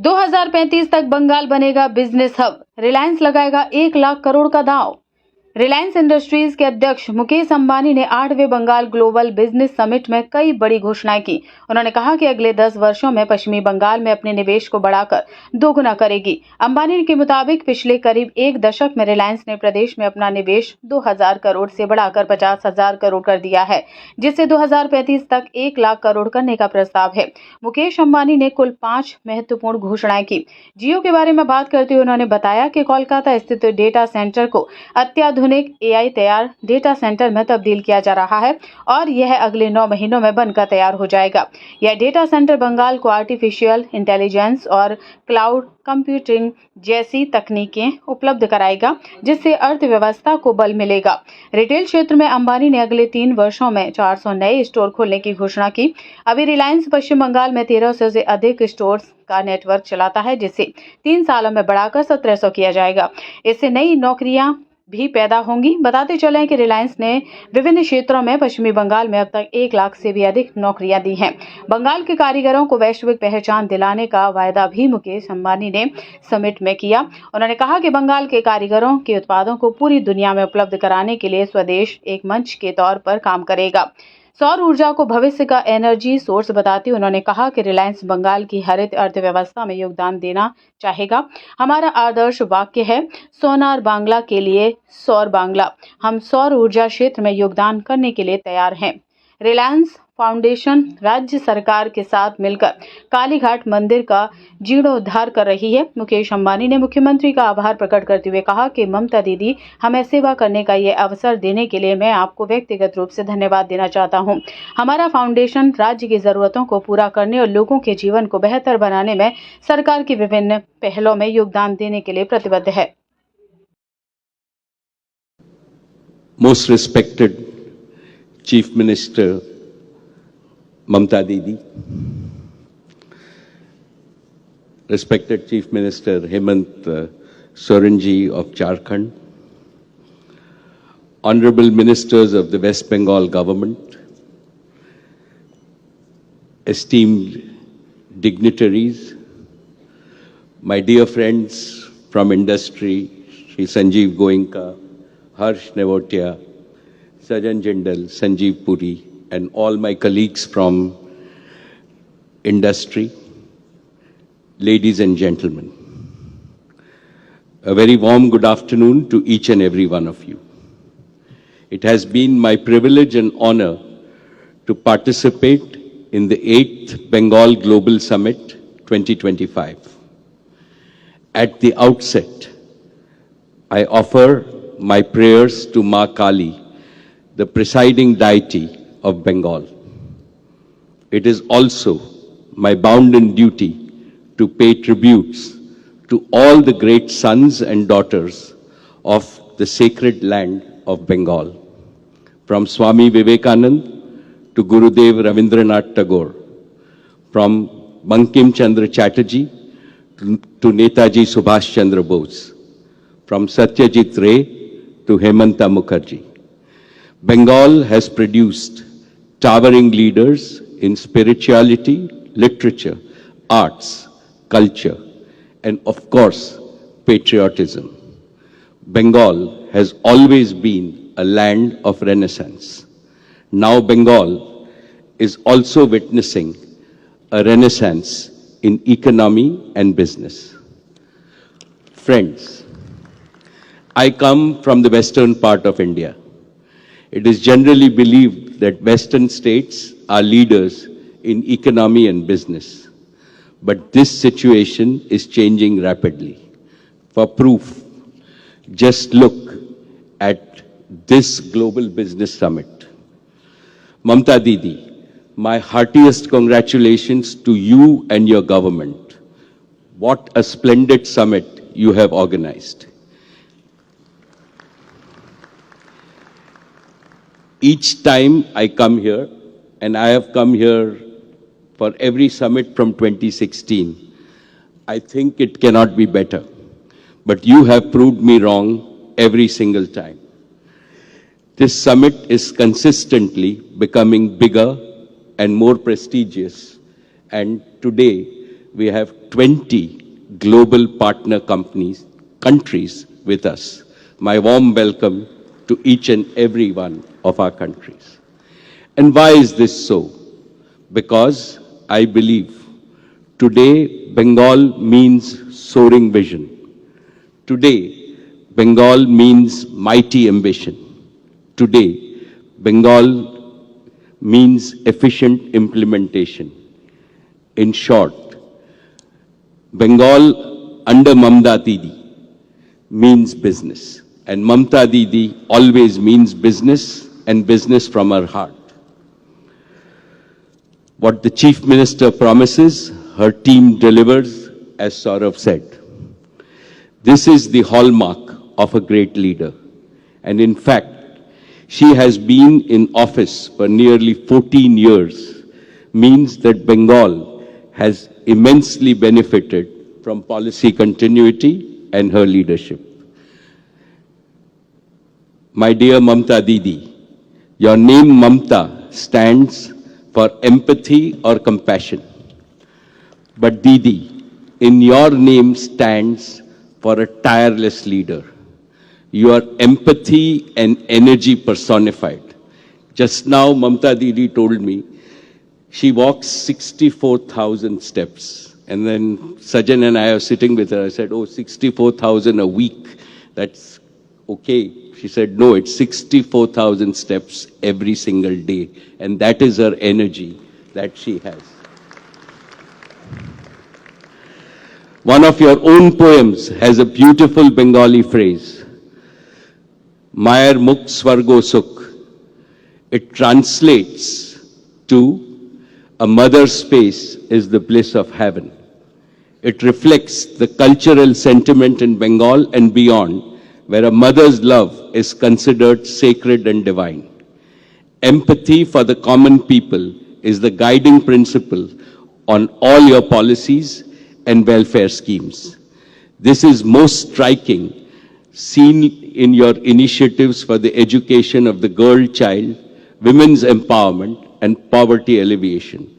2035 तक बंगाल बनेगा business hub. Reliance लगाएगा 1 लाख करोड़ का दांव। रिलायंस इंडस्ट्रीज के अध्यक्ष मुकेश अंबानी ने 8वें बंगाल ग्लोबल बिजनेस समिट में कई बड़ी घोषणाएं की। उन्होंने कहा कि अगले 10 वर्षों में पश्चिमी बंगाल में अपने निवेश को बढ़ाकर दोगुना करेगी। अंबानी के मुताबिक पिछले करीब 1 दशक में रिलायंस ने प्रदेश में अपना निवेश 2000 करोड़ से बढ़ाकर 50,000 करोड़ कर दिया है, जिससे 2035 तक 1 लाख करोड़ करने का प्रस्ताव है। मुकेश अंबानी ने कुल 5 महत्वपूर्ण घोषणाएं की। जियो के बारे में बात करते हुए उन्होंने बताया कि कोलकाता स्थित डेटा सेंटर को अत्याधुनिक AI तैयार डेटा सेंटर में तब्दील किया जा रहा है और यह अगले 9 महीनों में बनकर तैयार हो जाएगा। यह डेटा सेंटर बंगाल को आर्टिफिशियल इंटेलिजेंस और क्लाउड कंप्यूटिंग जैसी तकनीकें उपलब्ध कराएगा, जिससे अर्थव्यवस्था को बल मिलेगा। रिटेल क्षेत्र में अंबानी ने अगले 3 वर्षों में 400 नए स्टोर खोलने की घोषणा की। अभी रिलायंस पश्चिम बंगाल में 1300 से अधिक स्टोर्स का नेटवर्क चलाता है, जिसे 3 सालों में बढ़ाकर 1700 किया जाएगा। इससे नई नौकरियां भी पैदा होंगी। बताते चलें कि रिलायंस ने विभिन्न क्षेत्रों में पश्चिमी बंगाल में अब तक 1 लाख से भी अधिक नौकरियां दी हैं। बंगाल के कारीगरों को वैश्विक पहचान दिलाने का वायदा भी मुकेश अंबानी ने समिट में किया। उन्होंने कहा कि बंगाल के कारीगरों के उत्पादों को पूरी दुनिया में उपलब्ध कराने के लिए स्वदेश एक मंच के तौर पर काम करेगा। सौर ऊर्जा को भविष्य का एनर्जी सोर्स बताते हुए उन्होंने कहा कि रिलायंस बंगाल की हरित अर्थव्यवस्था में योगदान देना चाहेगा। हमारा आदर्श वाक्य है, सोनार बांग्ला के लिए सौर बांग्ला। हम सौर ऊर्जा क्षेत्र में योगदान करने के लिए तैयार हैं। रिलायंस फाउंडेशन राज्य सरकार के साथ मिलकर कालीघाट मंदिर का जीर्णोद्धार कर रही है। मुकेश अंबानी ने मुख्यमंत्री का आभार प्रकट करते हुए कहा कि ममता दीदी, हमें सेवा करने का ये अवसर देने के लिए मैं आपको व्यक्तिगत रूप से धन्यवाद देना चाहता हूं। हमारा फाउंडेशन राज्य की जरूरतों को पूरा करने और लोगों के जीवन को बेहतर बनाने में सरकार की विभिन्न पहलों में योगदान देने के लिए प्रतिबद्ध है। Most respected Chief Minister Mamta Didi, respected Chief Minister Hemant Soren ji of Jharkhand, Honorable Ministers of the West Bengal Government, esteemed dignitaries, my dear friends from industry, Shri Sanjeev Goenka, Harsh Nevotia, Sajan Jindal, Sanjeev Puri, and all my colleagues from industry, ladies and gentlemen, a very warm good afternoon to each and every one of you. It has been my privilege and honor to participate in the 8th Bengal Global Summit 2025. At the outset, I offer my prayers to Ma Kali, the presiding deity of Bengal. It is also my bounden duty to pay tributes to all the great sons and daughters of the sacred land of Bengal, from Swami Vivekanand to Gurudev Ravindranath Tagore, from Bankim Chandra Chatterjee to Netaji Subhash Chandra Bose, from Satyajit Ray to Hemanta Mukherjee. Bengal has produced towering leaders in spirituality, literature, arts, culture, and of course, patriotism. Bengal has always been a land of renaissance. Now Bengal is also witnessing a renaissance in economy and business. Friends, I come from the western part of India. It is generally believed that western states are leaders in economy and business. But this situation is changing rapidly. For proof, just look at this Global Business Summit. Mamta Didi, my heartiest congratulations to you and your government. What a splendid summit you have organized. Each time I come here, and I have come here for every summit from 2016, I think it cannot be better. But you have proved me wrong every single time. This summit is consistently becoming bigger and more prestigious, and today we have 20 global partner countries with us. My warm welcome to each and every one of our countries. And why is this so? Because I believe today Bengal means soaring vision. Today, Bengal means mighty ambition. Today, Bengal means efficient implementation. In short, Bengal under Mamta Didi means business. And Mamta Didi always means business, and business from her heart. What the Chief Minister promises, her team delivers, as Saurav said. This is the hallmark of a great leader. And in fact, she has been in office for nearly 14 years, means that Bengal has immensely benefited from policy continuity and her leadership. My dear Mamta Didi, your name Mamta stands for empathy or compassion. But Didi, in your name stands for a tireless leader. You are empathy and energy personified. Just now, Mamta Didi told me she walks 64,000 steps. And then Sajan and I are sitting with her. I said, oh, 64,000 a week. That's okay. She said, no, it's 64,000 steps every single day. And that is her energy that she has. One of your own poems has a beautiful Bengali phrase, Mayer Mukh Swargo Sukh. It translates to a mother's space is the bliss of heaven. It reflects the cultural sentiment in Bengal and beyond, where a mother's love is considered sacred and divine. Empathy for the common people is the guiding principle on all your policies and welfare schemes. This is most striking, seen in your initiatives for the education of the girl child, women's empowerment, and poverty alleviation.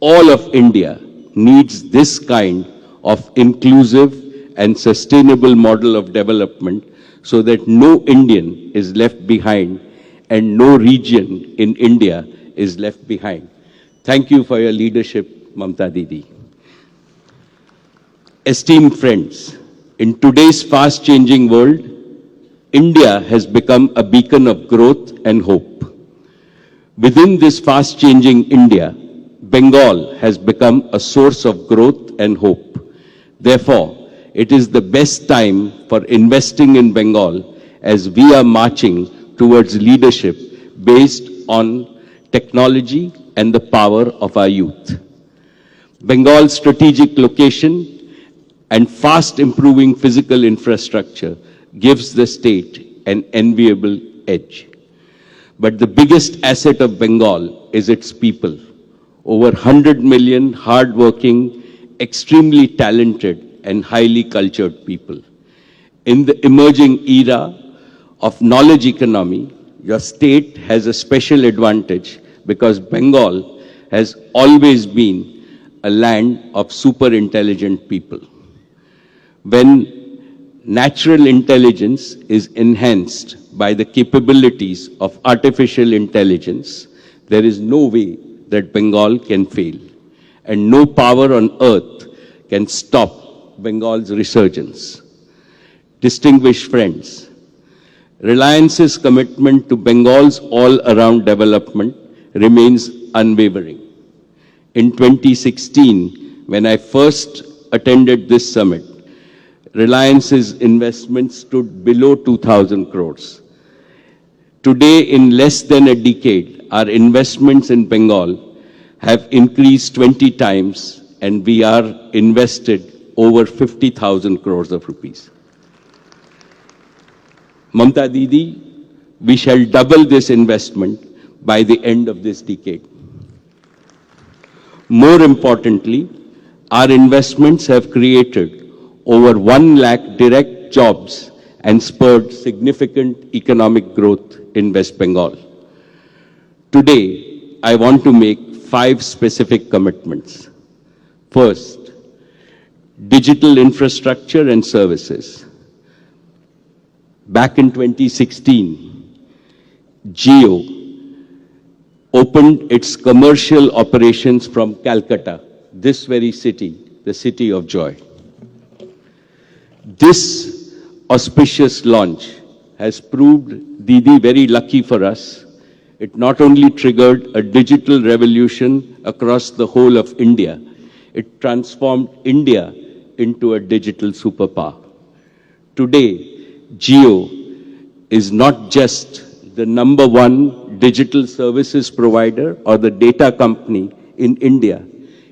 All of India needs this kind of inclusive and sustainable model of development so that no Indian is left behind and no region in India is left behind. Thank you for your leadership, Mamta Didi. Esteemed friends, in today's fast-changing world, India has become a beacon of growth and hope. Within this fast-changing India, Bengal has become a source of growth and hope. Therefore, it is the best time for investing in Bengal as we are marching towards leadership based on technology and the power of our youth. Bengal's strategic location and fast improving physical infrastructure gives the state an enviable edge. But the biggest asset of Bengal is its people. Over 100 million hardworking, extremely talented and highly cultured people. In the emerging era of knowledge economy, your state has a special advantage because Bengal has always been a land of super intelligent people. When natural intelligence is enhanced by the capabilities of artificial intelligence, there is no way that Bengal can fail. And no power on earth can stop Bengal's resurgence. Distinguished friends, Reliance's commitment to Bengal's all-around development remains unwavering. In 2016, when I first attended this summit, Reliance's investment stood below 2,000 crores. Today, in less than a decade, our investments in Bengal have increased 20 times and we are invested over 50,000 crores of rupees. Mamta Didi, we shall double this investment by the end of this decade. More importantly, our investments have created over 1 lakh direct jobs and spurred significant economic growth in West Bengal. Today, I want to make 5 specific commitments. First, digital infrastructure and services. Back in 2016, Jio opened its commercial operations from Calcutta, this very city, the city of joy. This auspicious launch has proved, Didi, very lucky for us. It not only triggered a digital revolution across the whole of India, it transformed India into a digital superpower. Today, Jio is not just the #1 digital services provider or the data company in India.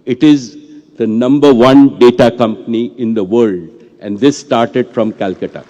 It is the #1 data company in the world, and this started from Calcutta.